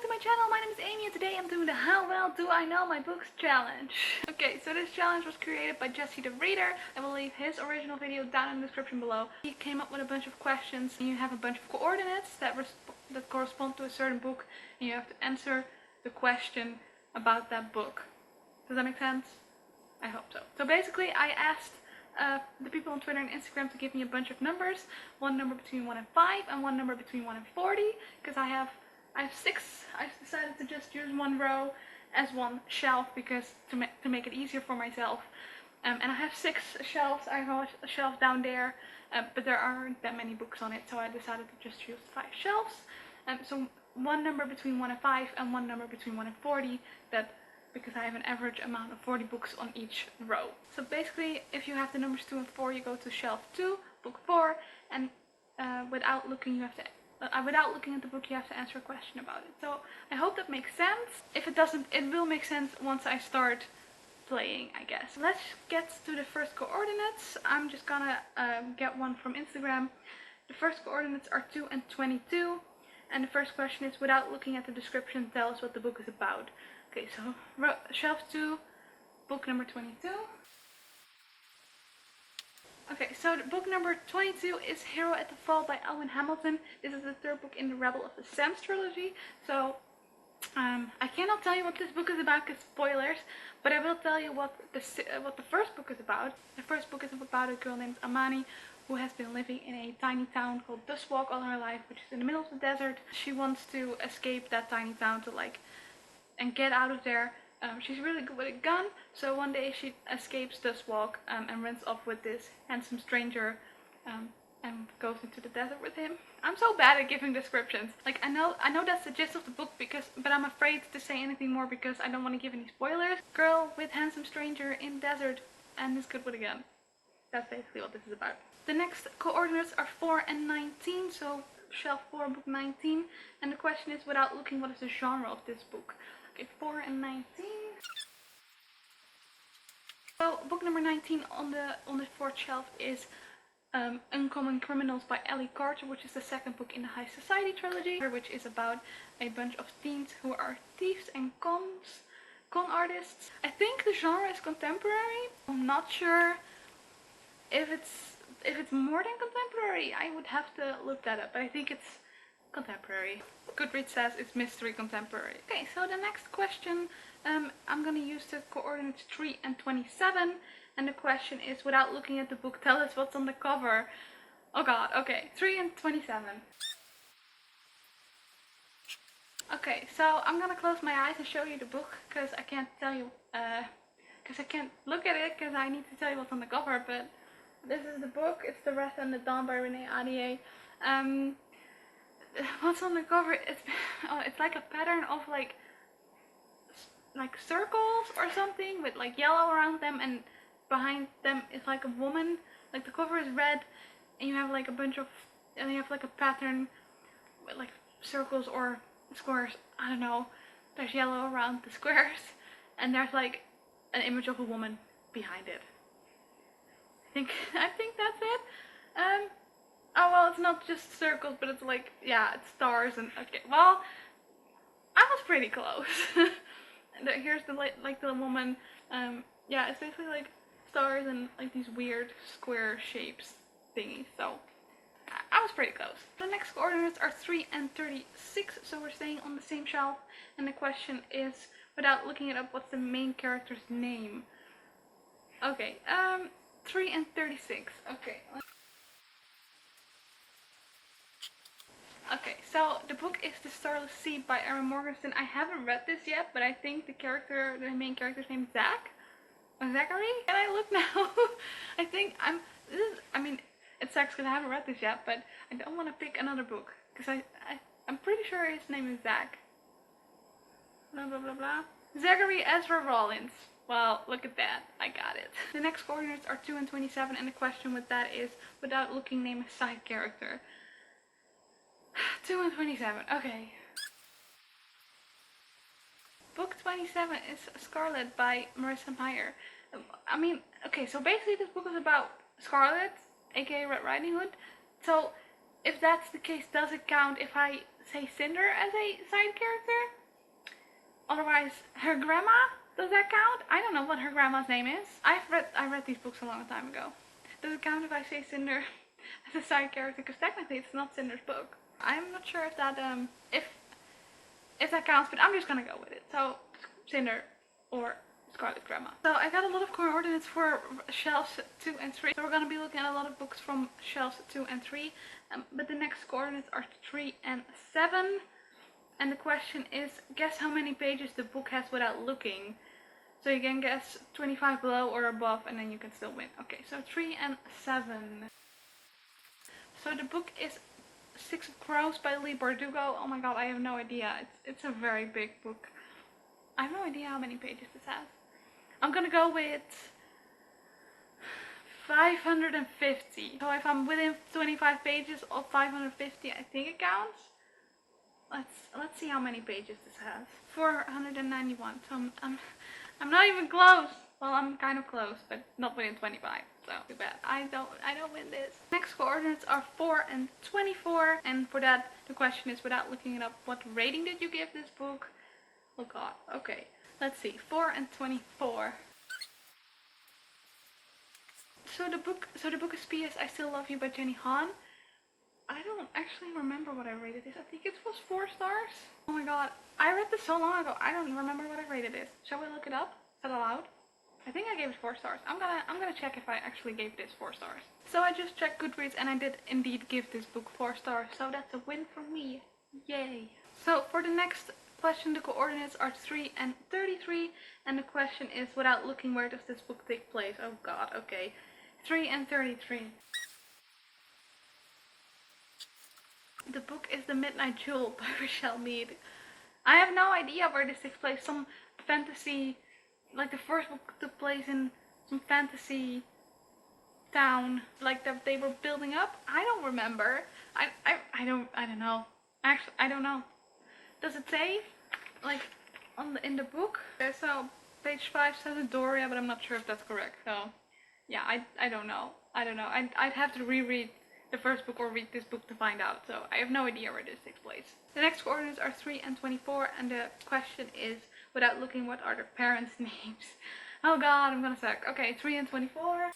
to my channel. My name is Amy and today I'm doing the How Well Do I Know My Books challenge. Okay, so this challenge was created by Jesse the Reader. I will leave his original video down in the description below. He came up with a bunch of questions and you have a bunch of coordinates that correspond to a certain book and you have to answer the question about that book. Does that make sense? I hope so. So basically I asked the people on Twitter and Instagram to give me a bunch of numbers. One number between 1 and 5 and one number between 1 and 40 because I have 6. I've decided to just use one row as one shelf because to make it easier for myself. And I have 6 shelves. I have a shelf down there, but there aren't that many books on it, so I decided to just use 5 shelves. So one number between 1 and 5 and one number between 1 and 40, because I have an average amount of 40 books on each row. So basically, if you have the numbers 2 and 4, you go to shelf 2, book 4, and without looking at the book, you have to answer a question about it. So I hope that makes sense. If it doesn't, it will make sense once I start playing, I guess. Let's get to the first coordinates. I'm just gonna get one from Instagram. The first coordinates are 2 and 22. And the first question is, without looking at the description, tell us what the book is about. Okay, so shelf 2, book number 22. Okay, so the book number 22 is Hero at the Fall by Elwin Hamilton. This is the 3rd book in the Rebel of the Sands trilogy. So I cannot tell you what this book is about because spoilers, but I will tell you what the first book is about. The first book is about a girl named Amani who has been living in a tiny town called Dustwalk all her life, which is in the middle of the desert. She wants to escape that tiny town and get out of there. She's really good with a gun, so one day she escapes Dustwalk and runs off with this handsome stranger and goes into the desert with him. I'm so bad at giving descriptions. Like I know that's the gist of the book but I'm afraid to say anything more because I don't want to give any spoilers. Girl with handsome stranger in desert and is good with a gun. That's basically what this is about. The next coordinates are 4 and 19, so shelf 4, book 19. And the question is, without looking, what is the genre of this book? Okay, 4 and 19. So book number 19 on the 4th shelf is Uncommon Criminals by Ellie Carter, which is the 2nd book in the High Society trilogy, which is about a bunch of teens who are thieves and con artists. I think the genre is contemporary. I'm not sure if it's more than contemporary. I would have to look that up, but I think it's contemporary. Goodreads says it's mystery contemporary. Okay, so the next question, I'm gonna use the coordinates 3 and 27, and the question is, without looking at the book, tell us what's on the cover. Oh god, okay, 3 and 27. Okay, so I'm gonna close my eyes and show you the book, because I can't tell you, because I can't look at it, because I need to tell you what's on the cover, but this is the book. It's The Wrath and the Dawn by Renee Ahdieh. What's on the cover? It's like a pattern of like circles or something with like yellow around them, and behind them is like a woman. Like the cover is red, and you have like a bunch of, and you have like a pattern with like circles or squares. I don't know. There's yellow around the squares, and there's like an image of a woman behind it. I think that's it. Oh well, it's not just circles, but it's like, yeah, it's stars and okay. Well, I was pretty close. Here's the woman. Yeah, it's basically like stars and like these weird square shapes thingies. So I was pretty close. The next coordinates are 3 and 36, so we're staying on the same shelf. And the question is, without looking it up, what's the main character's name? Okay, 3 and 36. Okay. Okay, so the book is The Starless Sea by Erin Morgenstern. I haven't read this yet, but I think the main character's name is Zach. Or Zachary? Can I look now? I think it sucks because I haven't read this yet, but I don't want to pick another book. Because I'm pretty sure his name is Zach. Blah blah blah blah. Zachary Ezra Rollins. Well, look at that. I got it. The next coordinates are 2 and 27, and the question with that is, without looking, name a side character. 2 and 27. Okay. Book 27 is Scarlet by Marissa Meyer. Okay, so basically this book is about Scarlet, aka Red Riding Hood. So if that's the case, does it count if I say Cinder as a side character. Otherwise, her grandma, does that count? I don't know what her grandma's name is. I read these books a long time ago. Does it count if I say Cinder as a side character? Because technically it's not Cinder's book. I'm not sure if that if that counts, but I'm just gonna go with it. So Cinder or Scarlet Grandma. So I got a lot of coordinates for shelves 2 and 3. So we're gonna be looking at a lot of books from shelves 2 and 3. But the next coordinates are 3 and 7. And the question is, guess how many pages the book has without looking. So you can guess 25 below or above and then you can still win. Okay, so 3 and 7. So the book is Six of Crows by Leigh Bardugo. Oh my god, I have no idea. It's a very big book. I have no idea how many pages this has. I'm gonna go with 550. So if I'm within 25 pages of 550, I think it counts. Let's see how many pages this has. 491. So I'm not even close. Well, I'm kind of close, but not within 25. So too bad. I don't win this. Next coordinates are 4 and 24, and for that the question is, without looking it up, what rating did you give this book? Oh god. Okay. Let's see. 4 and 24. So the book is P.S. I Still Love You by Jenny Han. I don't actually remember what I rated this. I think it was 4 stars. Oh my god. I read this so long ago. I don't remember what I rated this. Shall we look it up? Is that allowed? I think I gave it 4 stars. I'm gonna check if I actually gave this 4 stars. So I just checked Goodreads and I did indeed give this book 4 stars. So that's a win for me. Yay. So for the next question, the coordinates are 3 and 33. And the question is, without looking, where does this book take place? Oh god, okay. 3 and 33. The book is The Midnight Jewel by Richelle Mead. I have no idea where this takes place. Some fantasy, like the first book took place in some fantasy town, like that they were building up. I don't remember. I don't know. Actually, I don't know. Does it say, like, in the book? Okay, so page 5 says Doria, but I'm not sure if that's correct. So yeah, I don't know. I'd have to reread the first book or read this book to find out, so I have no idea where this takes place. The next coordinates are 3 and 24, and the question is, without looking, what are their parents' names? Oh god, I'm gonna suck. Okay, 3 and 24.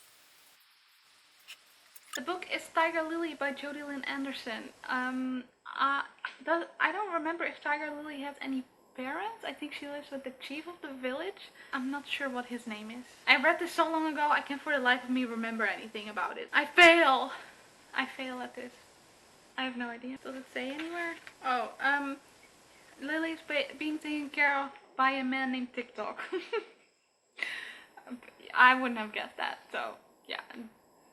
The book is Tiger Lily by Jodi Lynn Anderson. I don't remember if Tiger Lily has any parents. I think she lives with the chief of the village. I'm not sure what his name is. I read this so long ago, I can't for the life of me remember anything about it. I fail at this. I have no idea. Does it say anywhere? Oh, Lily's being taken care of by a man named TikTok. I wouldn't have guessed that, so yeah,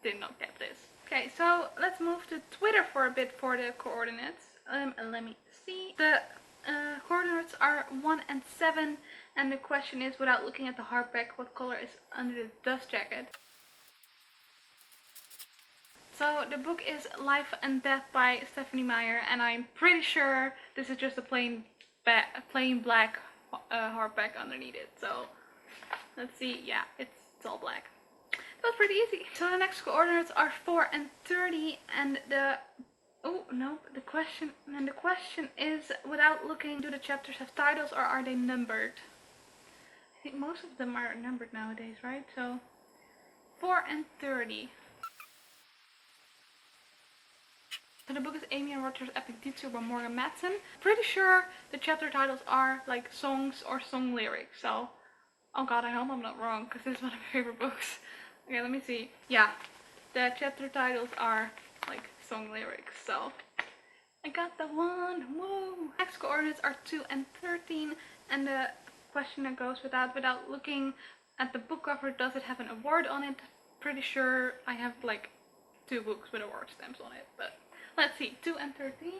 did not get this. Okay, so let's move to Twitter for a bit for the coordinates. Let me see. The coordinates are 1 and 7, and the question is, without looking at the hardback, what color is under the dust jacket? So the book is Life and Death by Stephenie Meyer, and I'm pretty sure this is just a plain black hardback underneath it. So let's see. Yeah, it's all black. That was pretty easy. So the next coordinates are 4 and 30, and the question is, without looking, do the chapters have titles or are they numbered? I think most of them are numbered nowadays, right? So 4 and 30. So the book is Amy and Roger's Epic Detour by Morgan Matson. Pretty sure the chapter titles are like songs or song lyrics. So, oh god, I hope I'm not wrong, because this is one of my favorite books. Okay, let me see. Yeah, the chapter titles are like song lyrics. So, I got the one. Woo! Next coordinates are 2 and 13, and the question that goes with that, without looking at the book cover, does it have an award on it? Pretty sure I have like 2 books with award stamps on it, but let's see. 2 and 13.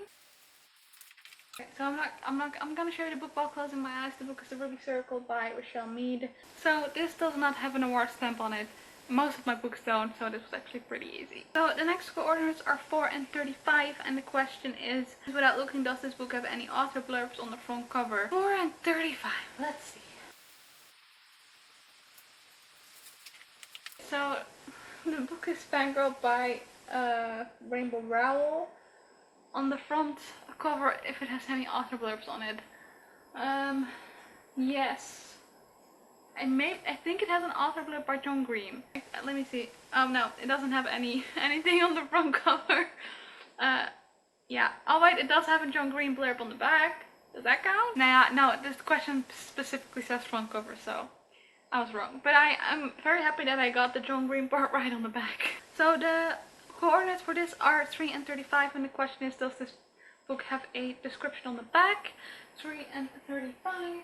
Okay, so I'm gonna show you the book while closing my eyes. The book is The Ruby Circle by Richelle Mead. So this does not have an award stamp on it. Most of my books don't, so this was actually pretty easy. So the next coordinates are 4 and 35, and the question is, without looking, does this book have any author blurbs on the front cover? 4 and 35. Let's see. So the book is Fangirl by Rainbow Rowell. on the front cover if it has any author blurbs on it. Yes. I think it has an author blurb by John Green. Let me see. Oh no, it doesn't have anything on the front cover. Yeah. Oh wait, it does have a John Green blurb on the back. Does that count? Nah, no, this question specifically says front cover, so I was wrong. But I'm very happy that I got the John Green part right on the back. So the coordinates for this are 3 and 35, and the question is, does this book have a description on the back? 3 and 35.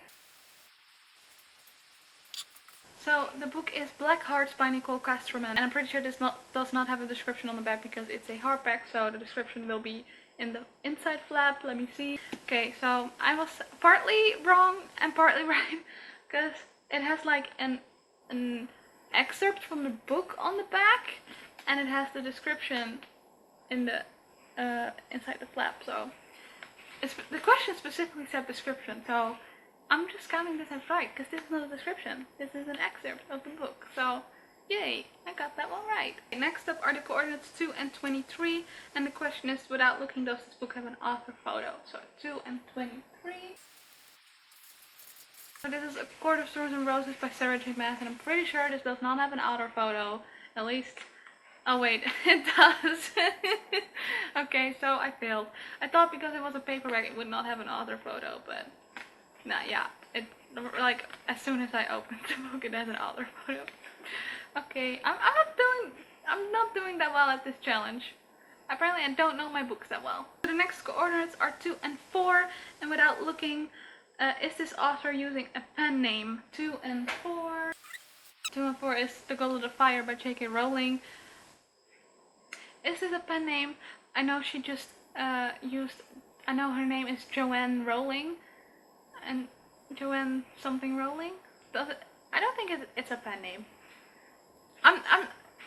So the book is Black Hearts by Nicole Casterman, and I'm pretty sure this does not have a description on the back because it's a hardback, so the description will be in the inside flap. Let me see. Okay, so I was partly wrong and partly right because it has like an excerpt from the book on the back, and it has the description in the inside the flap. So the question specifically said description, so I'm just counting this as right because this is not a description. This is an excerpt of the book. So yay, I got that one right. Next up are the coordinates 2 and 23, and the question is, without looking, does this book have an author photo? So 2 and 23. So this is A Court of Thorns and Roses by Sarah J Maas, and I'm pretty sure this does not have an author photo. At least, oh wait, it does. Okay, so I failed. I thought because it was a paperback it would not have an author photo, but nah, yeah, it, like, as soon as I opened the book it has an author photo. Okay, I'm not doing that well at this challenge. Apparently I don't know my books that well. The next coordinates are 2 and 4, and without looking, is this author using a pen name? 2 and 4. 2 and 4 is The Goblet of Fire by J.K. Rowling. Is this a pen name? I know she just I know her name is Joanne Rowling. And Joanne something Rowling? Does it? I don't think it's a pen name.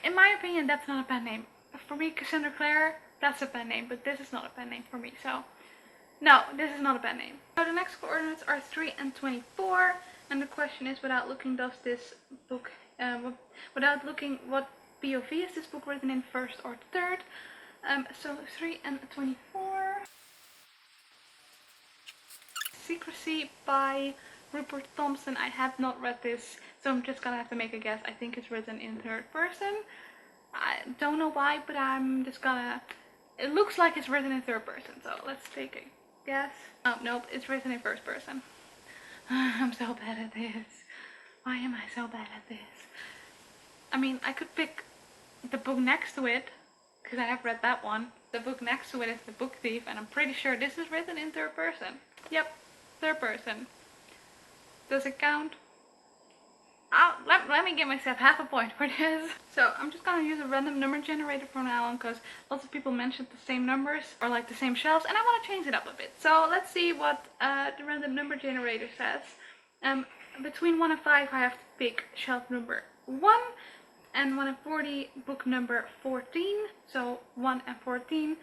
In my opinion, that's not a pen name. For me, Cassandra Clare, that's a pen name, but this is not a pen name for me, so no, this is not a pen name. So the next coordinates are 3 and 24, and the question is, without looking, does this book, without looking, what POV is this book written in, first or third? So 3 and 24. Secrecy by Rupert Thompson. I have not read this, so I'm just gonna have to make a guess. I think it's written in third person. I don't know why, but I'm just gonna... It looks like it's written in third person, so let's take a guess. Oh, nope, it's written in first person. I'm so bad at this. Why am I so bad at this? I mean, I could pick the book next to it, because I have read that one. The book next to it is The Book Thief, and I'm pretty sure this is written in third person. Yep, third person. Does it count? Let me give myself half a point for this. So I'm just gonna use a random number generator from now on, because lots of people mentioned the same numbers or like the same shelves, and I want to change it up a bit. So let's see what the random number generator says. Between 1 and 5 I have to pick shelf number 1, and 1 and 40 book number 14. So 1 and 14.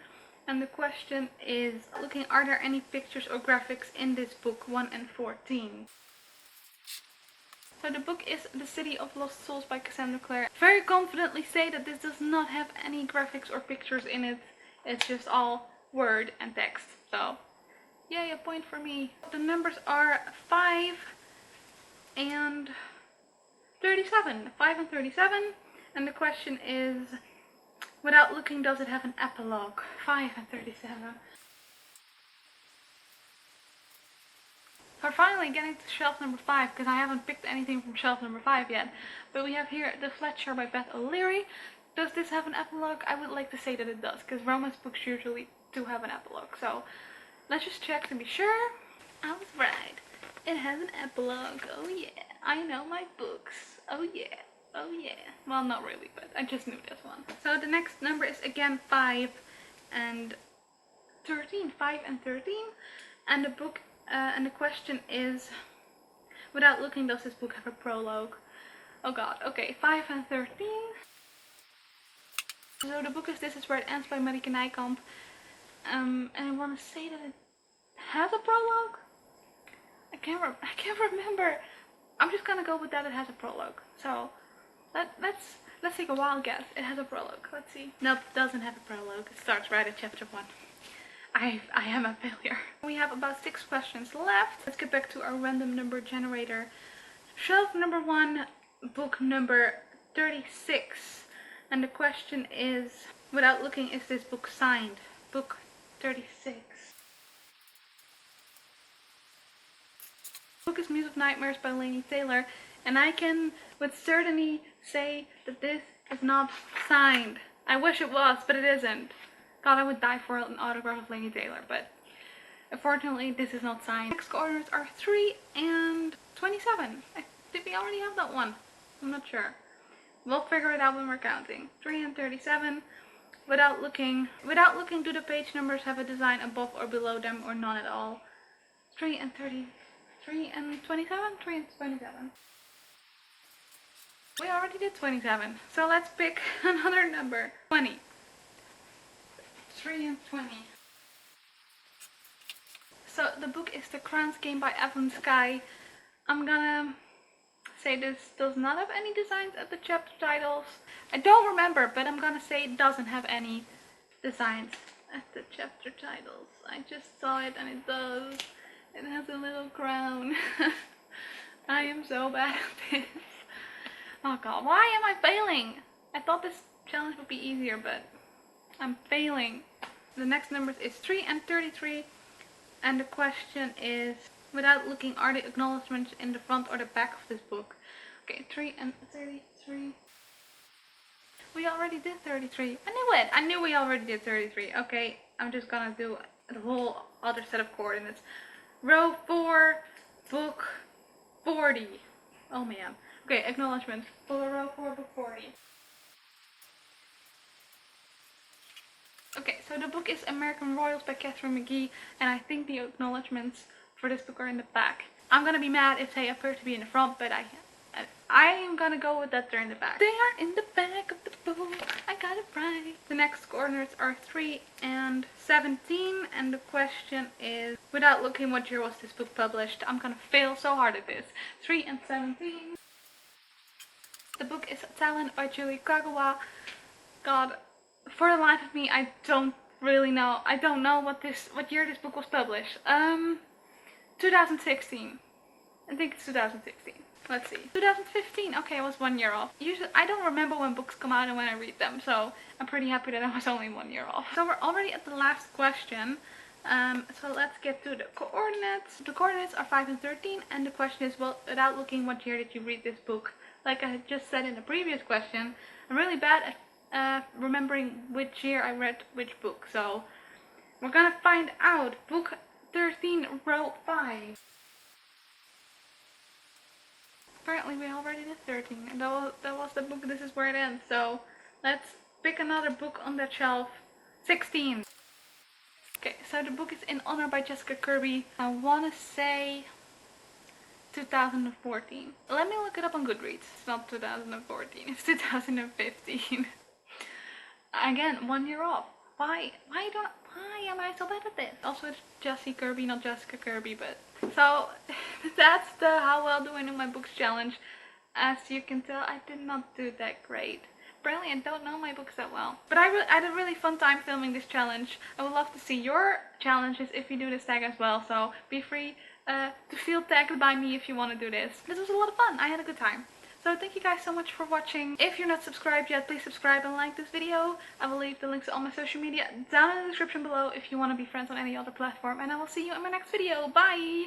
And the question is, looking, are there any pictures or graphics in this book 1 and 14? So the book is The City of Lost Souls by Cassandra Clare. Very confidently say that this does not have any graphics or pictures in it. It's just all word and text. So yay, a point for me. The numbers are 5 and 37. 5 and 37. And the question is, without looking, does it have an epilogue? 5 and 37. We're finally getting to shelf number 5, because I haven't picked anything from shelf number 5 yet. But we have here The Fletcher by Beth O'Leary. Does this have an epilogue? I would like to say that it does, because romance books usually do have an epilogue. So let's just check to be sure. I was right. It has an epilogue. Oh yeah, I know my books. Oh yeah. Oh yeah. Well, not really, but I just knew this one. So the next number is again 5 and 13. 5 and 13. And the book, and the question is, without looking, does this book have a prologue? Oh god. Okay, 5 and 13. So the book is This Is Where It Ends by Marieke Nijkamp. And I want to say that it has a prologue? I can't remember. I'm just gonna go with that, it has a prologue. So let's take a wild guess. It has a prologue. Let's see. Nope, it doesn't have a prologue. It starts right at chapter 1. I am a failure. We have about 6 questions left. Let's get back to our random number generator. Shelf number 1, book number 36. And the question is, without looking, is this book signed? Book 36. The book is Muse of Nightmares by Laini Taylor, and I can with certainty say that this is not signed. I wish it was, but it isn't. God, I would die for an autograph of Laini Taylor, but unfortunately this is not signed. Next coordinates are 3 and 27. Did we already have that one? I'm not sure. We'll figure it out when we're counting. 3 and 37. Without looking, do the page numbers have a design above or below them or none at all? 3 and 30. 3 and 27? 3 and 27. We already did 27, so let's pick another number. 20. 3 and 20. So the book is The Crown's Game by Evelyn Skye. I'm gonna say this does not have any designs at the chapter titles. I don't remember, but I'm gonna say it doesn't have any designs at the chapter titles. I just saw it and it does. It has a little crown. I am so bad at this. Oh god, why am I failing? I thought this challenge would be easier, but I'm failing. The next numbers is 3 and 33. And the question is, without looking, are the acknowledgements in the front or the back of this book? Okay, 3 and 33. We already did 33. I knew it! I knew we already did 33. Okay, I'm just gonna do the whole other set of coordinates. Row 4, book 40. Oh man. Okay, acknowledgements for row 4, book 40. Okay, so the book is American Royals by Katharine McGee, and I think the acknowledgements for this book are in the back. I'm gonna be mad if they appear to be in the front, but I am gonna go with that they're in the back. They are in the back of the book. I got it right. The next coordinates are 3 and 17, and the question is, without looking, what year was this book published? I'm gonna fail so hard at this. 3 and 17. The book is Talent by Julie Kagawa. God, for the life of me, I don't really know. I don't know what year this book was published. 2016. I think it's 2016. Let's see. 2015. Okay, I was 1 year off. Usually, I don't remember when books come out and when I read them, so I'm pretty happy that I was only 1 year off. So we're already at the last question. So let's get to the coordinates. The coordinates are 5 and 13, and the question is, well, without looking, what year did you read this book? Like I had just said in the previous question, I'm really bad at remembering which year I read which book. So we're gonna find out. Book 13, row 5. Apparently we already did 13, and that was the book. This is where it ends. So let's pick another book on that shelf. 16. Okay, so the book is In Honor by Jessica Kirby. I want to say 2014. Let me look it up on Goodreads. It's not 2014, it's 2015. Again, 1 year off. Why am I so bad at this? Also, it's Jessie Kirby, not Jessica Kirby, but... So, that's the How Well Do I Know My Books challenge. As you can tell, I did not do that great. Apparently, I don't know my books that well. But I had a really fun time filming this challenge. I would love to see your challenges if you do this tag as well. So, be free to feel tagged by me if you want to do this. This was a lot of fun. I had a good time. So thank you guys so much for watching. If you're not subscribed yet, please subscribe and like this video. I will leave the links to all my social media down in the description below if you want to be friends on any other platform. And I will see you in my next video. Bye!